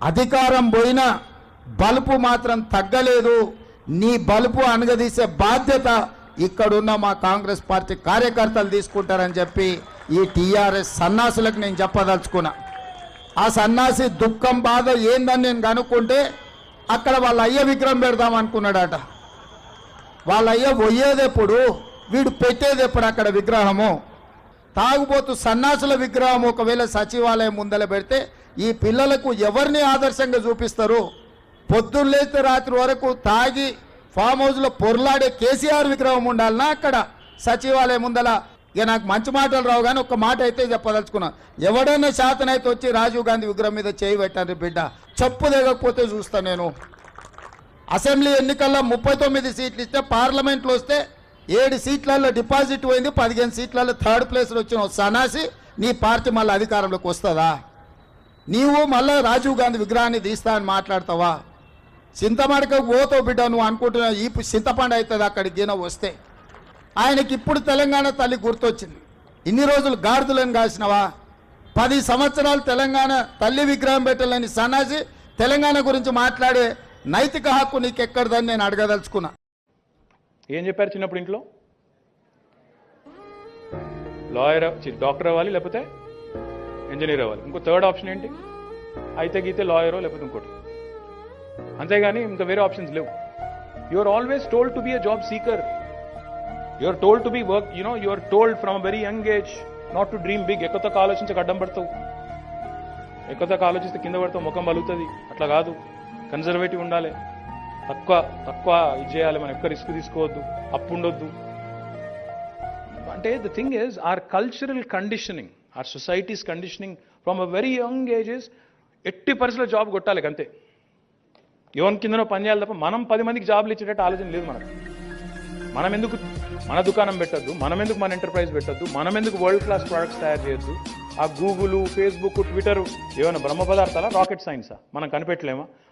అధికారం పోయిన బలుపు మాత్రం తగ్గలేదు. నీ బలుపు అనగదీసే బాధ్యత ఇక్కడున్న మా కాంగ్రెస్ పార్టీ కార్యకర్తలు తీసుకుంటారని చెప్పి ఈ టీఆర్ఎస్ సన్నాసులకు నేను చెప్పదలుచుకున్నా. ఆ సన్నాసి దుఃఖం బాధ ఏందని నేను కనుక్కుంటే అక్కడ వాళ్ళ అయ్య విగ్రహం పెడదాం అనుకున్నాడట. వాళ్ళ అయ్య పోయేదెప్పుడు, వీడు పెట్టేదెప్పుడు అక్కడ విగ్రహము? తాగుబోతు సన్నాసుల విగ్రహం ఒకవేళ సచివాలయం ముందల పెడితే ఈ పిల్లలకు ఎవరిని ఆదర్శంగా చూపిస్తారు? పొద్దున్నేస్తే రాత్రి వరకు తాగి ఫామ్ హౌస్లో పొర్లాడే కేసీఆర్ విగ్రహం ఉండాలన్నా అక్కడ సచివాలయం ముందల? ఇక నాకు మంచి మాటలు రావు కానీ ఒక్క మాట అయితే చెప్పదలుచుకున్నా. ఎవడైనా శాతనైతే వచ్చి రాజీవ్ గాంధీ విగ్రహం మీద చేయి పెట్టండి బిడ్డ, చెప్పు దిగకపోతే చూస్తా నేను. అసెంబ్లీ ఎన్నికల్లో 39 సీట్లు ఇస్తే పార్లమెంట్లో వస్తే 7 సీట్లలో డిపాజిట్ పోయింది, 15 సీట్లలో థర్డ్ ప్లేస్లో వచ్చిన సన్నాసి నీ పార్టీ మళ్ళీ అధికారంలోకి వస్తుందా? నీవు మళ్ళీ రాజీవ్ గాంధీ విగ్రహాన్ని తీస్తా అని మాట్లాడతావా? చింతమడకకు పోతావు బిడ్డ, నువ్వు అనుకుంటున్నావు ఈ చింతపండు అవుతుంది అక్కడికి గిన వస్తే. ఆయనకి ఇప్పుడు తెలంగాణ తల్లి గుర్తొచ్చింది. ఇన్ని రోజులు గాడిదలను కాసినవా? 10 సంవత్సరాలు తెలంగాణ తల్లి విగ్రహం పెట్టాలని సన్నాసి తెలంగాణ గురించి మాట్లాడే నైతిక హక్కు నీకు ఎక్కడదని నేను అడగదలుచుకున్నా. ఏం చెప్పారు చిన్నప్పుడు ఇంట్లో? లాయర్, డాక్టర్ అవ్వాలి, లేకపోతే ఇంజనీర్ అవ్వాలి. ఇంకో థర్డ్ ఆప్షన్ ఏంటి? అయితే గీతే లాయరో లేకపోతే ఇంకోటి, అంతేగాని ఇంకా వేరే ఆప్షన్స్ లేవు. You are always told to be a job seeker. You are told to be work, you are told from very young age not to dream big. ఎక్కువతో ఆలోచించక అడ్డం పడతావు. ఎక్కువతో ఆలోచిస్తే కింద పడతావు, ముఖం బలుగుతుంది. అట్లా కాదు, కన్జర్వేటివ్ ఉండాలి. తక్కువ ఇది చేయాలి, మనం ఎక్కువ రిస్క్ తీసుకోవద్దు, అప్పు ఉండొద్దు. అంటే the thing is our cultural conditioning, our societies conditioning from a very young ages. ఎట్టి పరిస్థితుల్లో జాబ్ కొట్టాలి అంతే. ఎవరి కిందనో పని చేయాలి తప్ప మనం 10 మందికి జాబ్లు ఇచ్చేటట్టు ఆలోచన లేదు మనకు. మనం ఎందుకు మన దుకాణం పెట్టద్దు, మనం ఎందుకు మన ఎంటర్ప్రైజ్ పెట్టద్దు, మనం ఎందుకు వరల్డ్ క్లాస్ ప్రొడక్ట్స్ తయారు చేయొద్దు? ఆ గూగుల్, ఫేస్బుక్, ట్విట్టర్ ఏమైనా బ్రహ్మ పదార్థాలా, రాకెట్ సైన్సా? మనం కనిపెట్టలేమా?